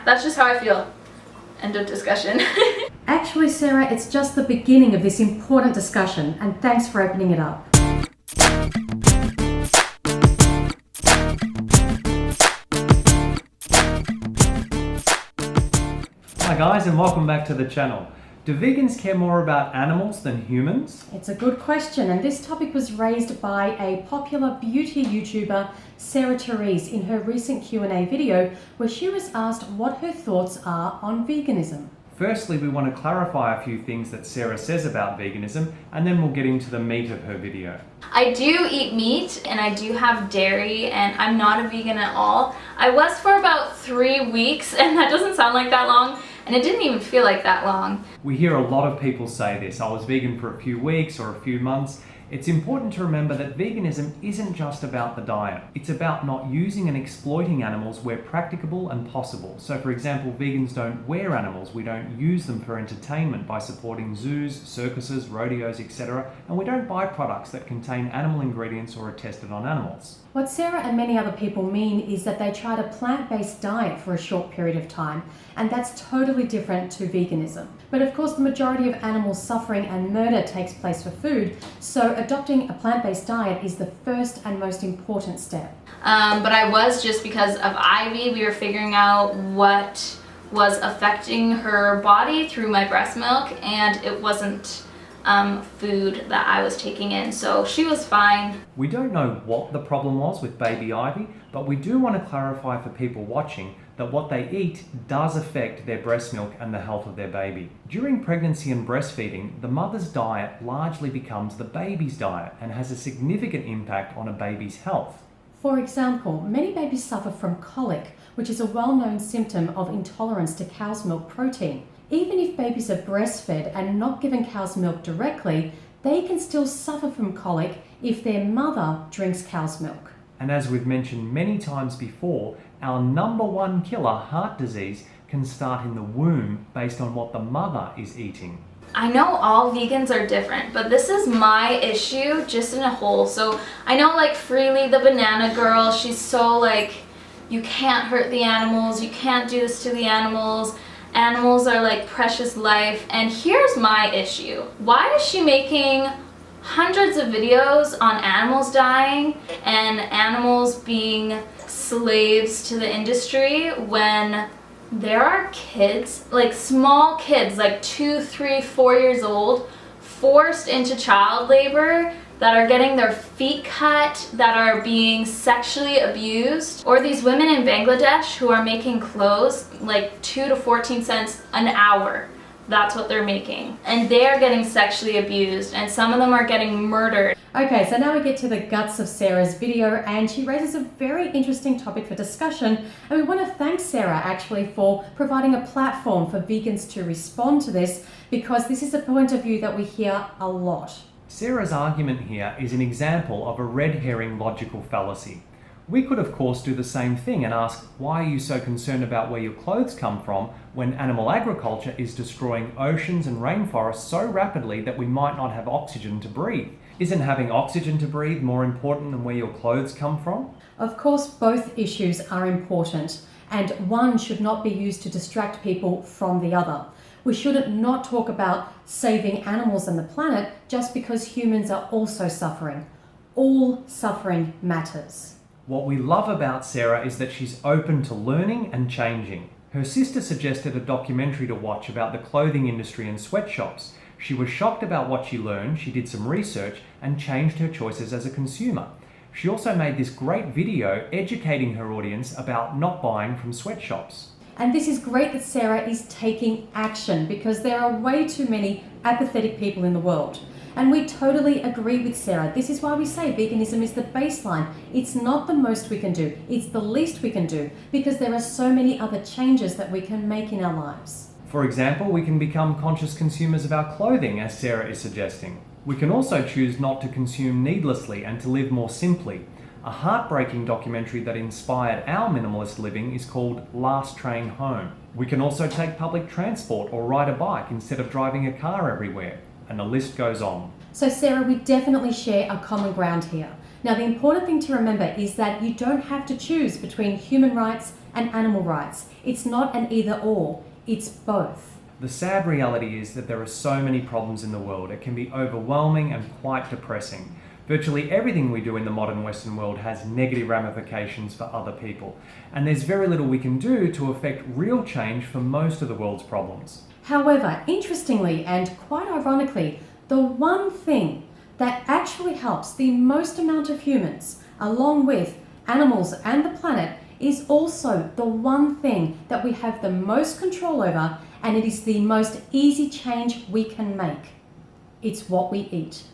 that's just how I feel. End of discussion. Actually, Sarah, it's just the beginning of this important discussion, and thanks for opening it up. Hi guys, and welcome back to the channel. Do vegans care more about animals than humans? It's a good question, and this topic was raised by a popular beauty YouTuber, Therese, in her recent Q&A video where she was asked what her thoughts are on veganism. Firstly, we want to clarify a few things that Sarah says about veganism, and then we'll get into the meat of her video. I do eat meat and I do have dairy, and I'm not a vegan at all. I was for about 3 weeks, and that doesn't sound like that long, and it didn't even feel like that long. We hear a lot of people say this: I was vegan for a few weeks or a few months. It's important to remember that veganism isn't just about the diet. It's about not using and exploiting animals where practicable and possible. So for example, vegans don't wear animals, we don't use them for entertainment by supporting zoos, circuses, rodeos, etc. And we don't buy products that contain animal ingredients or are tested on animals. What Sarah and many other people mean is that they tried a plant-based diet for a short period of time, and that's totally different to veganism. But of course, the majority of animal suffering and murder takes place for food, so adopting a plant-based diet is the first and most important step. But I was, just because of Ivy, we were figuring out what was affecting her body through my breast milk, and it wasn't food that I was taking in, so she was fine. We don't know what the problem was with baby Ivy, but we do want to clarify for people watching that what they eat does affect their breast milk and the health of their baby. During pregnancy and breastfeeding, the mother's diet largely becomes the baby's diet and has a significant impact on a baby's health. For example, many babies suffer from colic, which is a well-known symptom of intolerance to cow's milk protein. Even if babies are breastfed and not given cow's milk directly, they can still suffer from colic if their mother drinks cow's milk. And as we've mentioned many times before, our #1 killer, heart disease, can start in the womb based on what the mother is eating. I know all vegans are different, but this is my issue just in a whole. So I know like Freely, the banana girl, she's so like, you can't hurt the animals, you can't do this to the animals. Animals are like precious life. And here's my issue. Why is she making hundreds of videos on animals dying and animals being slaves to the industry when there are kids, like small kids, like 2, 3, 4 years old, forced into child labor, that are getting their feet cut, that are being sexually abused, or these women in Bangladesh who are making clothes like 2 to 14 cents an hour. That's what they're making. And they're getting sexually abused, and some of them are getting murdered. Okay, so now we get to the guts of Sarah's video, and she raises a very interesting topic for discussion, and we want to thank Sarah actually for providing a platform for vegans to respond to this, because this is a point of view that we hear a lot. Sarah's argument here is an example of a red herring logical fallacy. We could of course do the same thing and ask, why are you so concerned about where your clothes come from when animal agriculture is destroying oceans and rainforests so rapidly that we might not have oxygen to breathe? Isn't having oxygen to breathe more important than where your clothes come from? Of course, both issues are important, and one should not be used to distract people from the other. We shouldn't not talk about saving animals and the planet just because humans are also suffering. All suffering matters. What we love about Sarah is that she's open to learning and changing. Her sister suggested a documentary to watch about the clothing industry and sweatshops. She was shocked about what she learned, she did some research and changed her choices as a consumer. She also made this great video educating her audience about not buying from sweatshops. And this is great that Sarah is taking action, because there are way too many apathetic people in the world. And we totally agree with Sarah. This is why we say veganism is the baseline. It's not the most we can do, it's the least we can do, because there are so many other changes that we can make in our lives. For example, we can become conscious consumers of our clothing, as Sarah is suggesting. We can also choose not to consume needlessly and to live more simply. A heartbreaking documentary that inspired our minimalist living is called Last Train Home. We can also take public transport or ride a bike instead of driving a car everywhere. And the list goes on. So Sarah, we definitely share a common ground here. Now the important thing to remember is that you don't have to choose between human rights and animal rights. It's not an either or, it's both. The sad reality is that there are so many problems in the world. It can be overwhelming and quite depressing. Virtually everything we do in the modern Western world has negative ramifications for other people, and there's very little we can do to affect real change for most of the world's problems. However, interestingly and quite ironically, the one thing that actually helps the most amount of humans, along with animals and the planet, is also the one thing that we have the most control over, and it is the most easy change we can make. It's what we eat.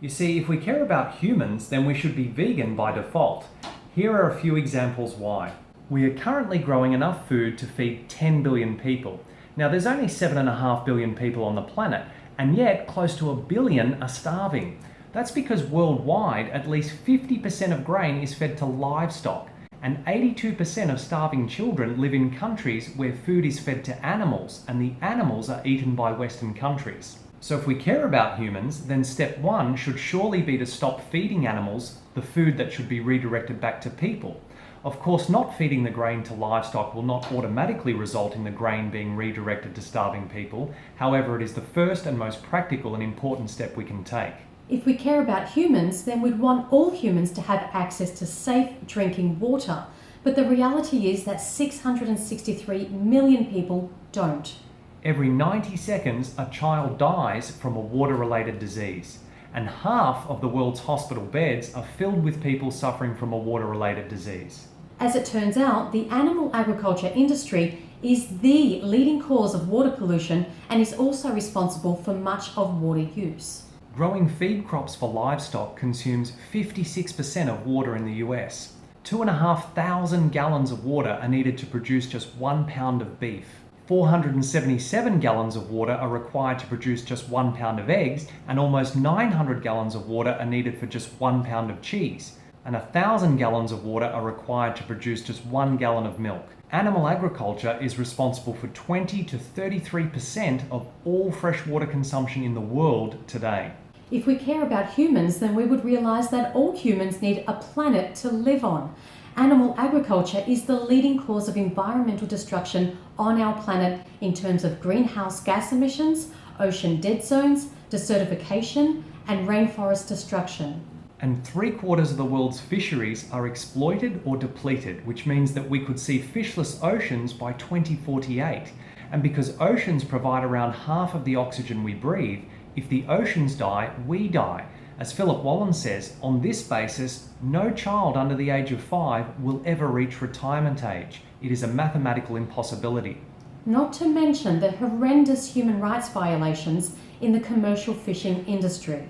You see, if we care about humans, then we should be vegan by default. Here are a few examples why. We are currently growing enough food to feed 10 billion people. Now, there's only 7.5 billion people on the planet, and yet close to 1 billion are starving. That's because worldwide, at least 50% of grain is fed to livestock, and 82% of starving children live in countries where food is fed to animals, and the animals are eaten by Western countries. So if we care about humans, then step one should surely be to stop feeding animals the food that should be redirected back to people. Of course, not feeding the grain to livestock will not automatically result in the grain being redirected to starving people. However, it is the first and most practical and important step we can take. If we care about humans, then we'd want all humans to have access to safe drinking water. But the reality is that 663 million people don't. Every 90 seconds, a child dies from a water-related disease, and half of the world's hospital beds are filled with people suffering from a water-related disease. As it turns out, the animal agriculture industry is the leading cause of water pollution and is also responsible for much of water use. Growing feed crops for livestock consumes 56% of water in the US. 2,500 gallons of water are needed to produce just 1 pound of beef. 477 gallons of water are required to produce just 1 pound of eggs, and almost 900 gallons of water are needed for just 1 pound of cheese. And 1,000 gallons of water are required to produce just 1 gallon of milk. Animal agriculture is responsible for 20 to 33% of all freshwater consumption in the world today. If we care about humans, then we would realise that all humans need a planet to live on. Animal agriculture is the leading cause of environmental destruction on our planet in terms of greenhouse gas emissions, ocean dead zones, desertification, and rainforest destruction. And 3/4 of the world's fisheries are exploited or depleted, which means that we could see fishless oceans by 2048. And because oceans provide around half of the oxygen we breathe, if the oceans die, we die. As Philip Wallen says, on this basis, no child under the age of 5 will ever reach retirement age. It is a mathematical impossibility. Not to mention the horrendous human rights violations in the commercial fishing industry.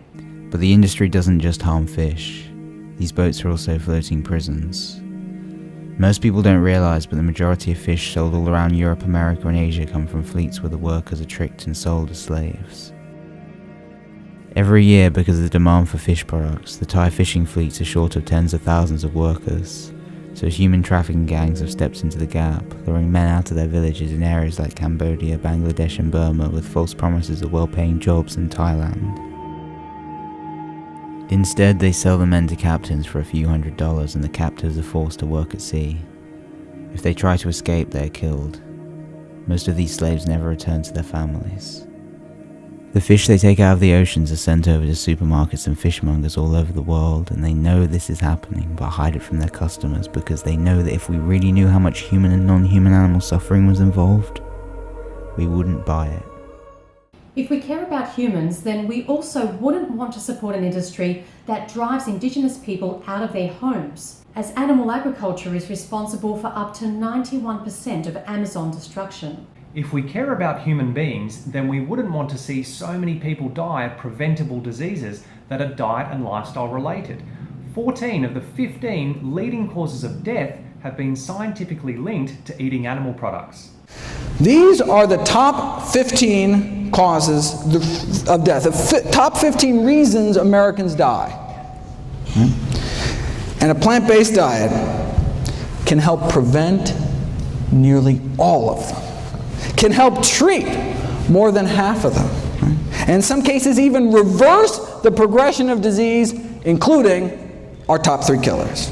But the industry doesn't just harm fish. These boats are also floating prisons. Most people don't realise, but the majority of fish sold all around Europe, America and Asia come from fleets where the workers are tricked and sold as slaves. Every year, because of the demand for fish products, the Thai fishing fleets are short of tens of thousands of workers, so human trafficking gangs have stepped into the gap, luring men out of their villages in areas like Cambodia, Bangladesh and Burma with false promises of well-paying jobs in Thailand. Instead, they sell the men to captains for a few $100s, and the captives are forced to work at sea. If they try to escape, they are killed. Most of these slaves never return to their families. The fish they take out of the oceans are sent over to supermarkets and fishmongers all over the world, and they know this is happening but hide it from their customers because they know that if we really knew how much human and non-human animal suffering was involved, we wouldn't buy it. If we care about humans, then we also wouldn't want to support an industry that drives Indigenous people out of their homes, as animal agriculture is responsible for up to 91% of Amazon destruction. If we care about human beings, then we wouldn't want to see so many people die of preventable diseases that are diet and lifestyle related. 14 of the 15 leading causes of death have been scientifically linked to eating animal products. These are the top 15 causes of death, the top 15 reasons Americans die. And a plant-based diet can help prevent nearly all of them. Can help treat more than half of them. And in some cases even reverse the progression of disease, including our top 3 killers.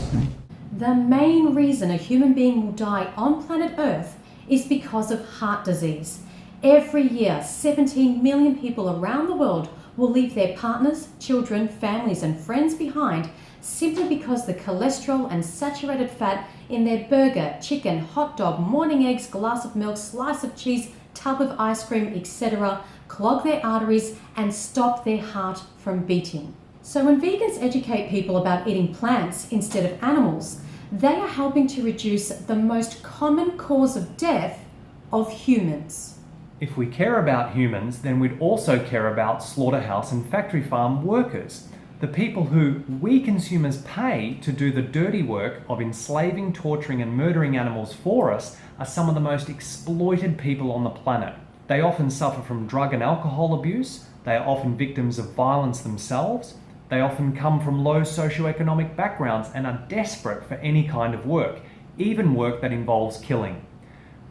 The main reason a human being will die on planet Earth is because of heart disease. Every year, 17 million people around the world will leave their partners, children, families, and friends behind simply because the cholesterol and saturated fat in their burger, chicken, hot dog, morning eggs, glass of milk, slice of cheese, tub of ice cream, etc., clog their arteries and stop their heart from beating. So when vegans educate people about eating plants instead of animals, they are helping to reduce the most common cause of death of humans. If we care about humans, then we'd also care about slaughterhouse and factory farm workers, the people who we consumers pay to do the dirty work of enslaving, torturing and murdering animals for us are some of the most exploited people on the planet. They often suffer from drug and alcohol abuse, they are often victims of violence themselves, they often come from low socioeconomic backgrounds and are desperate for any kind of work, even work that involves killing.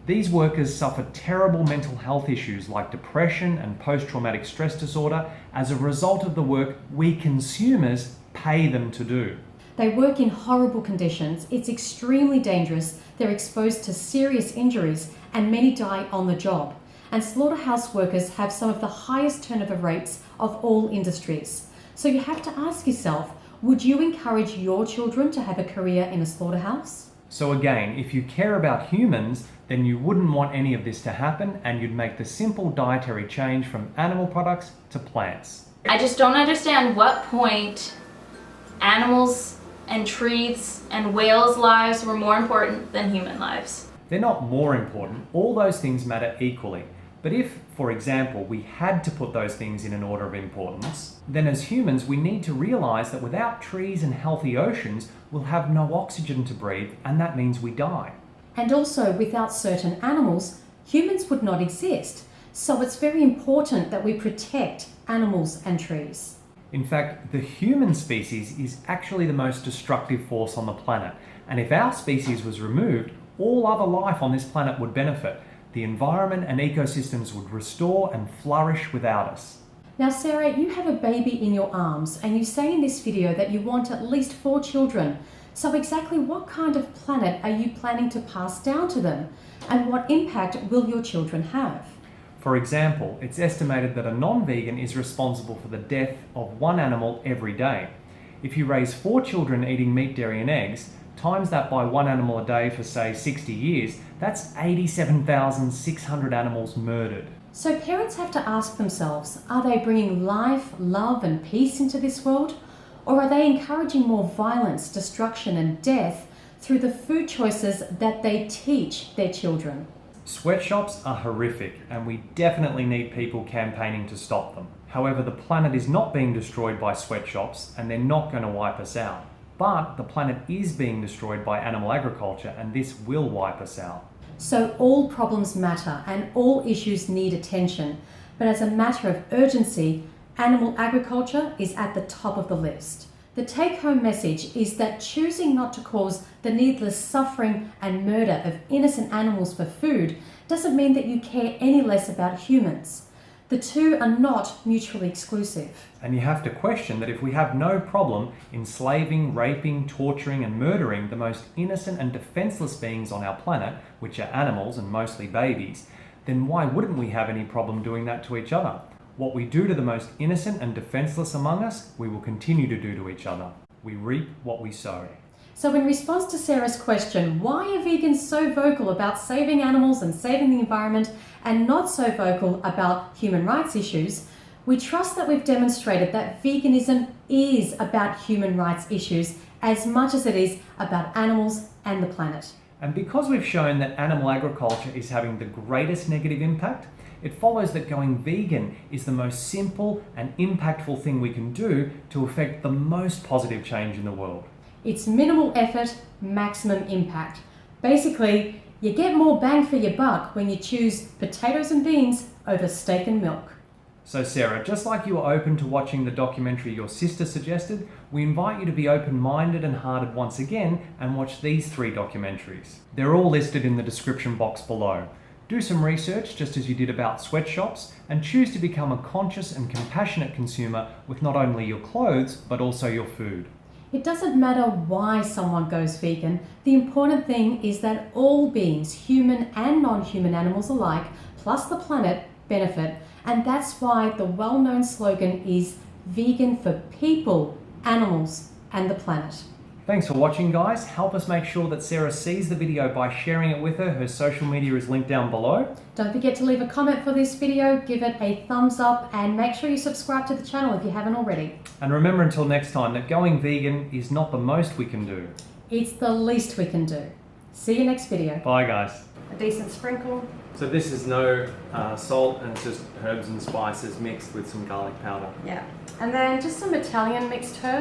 These workers suffer terrible mental health issues like depression and post-traumatic stress disorder as a result of the work we consumers pay them to do. They work in horrible conditions, it's extremely dangerous, they're exposed to serious injuries, and many die on the job. And slaughterhouse workers have some of the highest turnover rates of all industries. So you have to ask yourself, would you encourage your children to have a career in a slaughterhouse? So again, if you care about humans, then you wouldn't want any of this to happen and you'd make the simple dietary change from animal products to plants. I just don't understand what point animals and trees and whales' lives were more important than human lives. They're not more important, all those things matter equally. But if, for example, we had to put those things in an order of importance, then as humans we need to realise that without trees and healthy oceans, we'll have no oxygen to breathe, and that means we die. And also, without certain animals, humans would not exist. So it's very important that we protect animals and trees. In fact, the human species is actually the most destructive force on the planet, and if our species was removed, all other life on this planet would benefit. The environment and ecosystems would restore and flourish without us. Now Sarah, you have a baby in your arms and you say in this video that you want at least 4 children. So exactly what kind of planet are you planning to pass down to them? And what impact will your children have? For example, it's estimated that a non-vegan is responsible for the death of 1 animal every day. If you raise 4 children eating meat, dairy and eggs, times that by 1 animal a day for say 60 years, that's 87,600 animals murdered. So parents have to ask themselves, are they bringing life, love and peace into this world? Or are they encouraging more violence, destruction and death through the food choices that they teach their children? Sweatshops are horrific and we definitely need people campaigning to stop them. However, the planet is not being destroyed by sweatshops and they're not going to wipe us out. But the planet is being destroyed by animal agriculture and this will wipe us out. So all problems matter and all issues need attention. But as a matter of urgency, animal agriculture is at the top of the list. The take-home message is that choosing not to cause the needless suffering and murder of innocent animals for food doesn't mean that you care any less about humans. The two are not mutually exclusive. And you have to question that if we have no problem enslaving, raping, torturing and murdering the most innocent and defenseless beings on our planet, which are animals and mostly babies, then why wouldn't we have any problem doing that to each other? What we do to the most innocent and defenseless among us, we will continue to do to each other. We reap what we sow. So in response to Sarah's question, why are vegans so vocal about saving animals and saving the environment and not so vocal about human rights issues, we trust that we've demonstrated that veganism is about human rights issues as much as it is about animals and the planet. And because we've shown that animal agriculture is having the greatest negative impact, it follows that going vegan is the most simple and impactful thing we can do to affect the most positive change in the world. It's minimal effort, maximum impact. Basically, you get more bang for your buck when you choose potatoes and beans over steak and milk. So Sarah, just like you were open to watching the documentary your sister suggested, we invite you to be open-minded and hearted once again and watch these 3 documentaries. They're all listed in the description box below. Do some research just as you did about sweatshops and choose to become a conscious and compassionate consumer with not only your clothes but also your food. It doesn't matter why someone goes vegan. The important thing is that all beings, human and non-human animals alike, plus the planet, benefit. And that's why the well-known slogan is vegan for people, animals, and the planet. Thanks for watching, guys. Help us make sure that Sarah sees the video by sharing it with her. Her social media is linked down below. Don't forget to leave a comment for this video, give it a thumbs up, and make sure you subscribe to the channel if you haven't already. And remember until next time that going vegan is not the most we can do. It's the least we can do. See you next video. Bye, guys. A decent sprinkle. So this is no salt, and it's just herbs and spices mixed with some garlic powder. Yeah. And then just some Italian mixed herbs.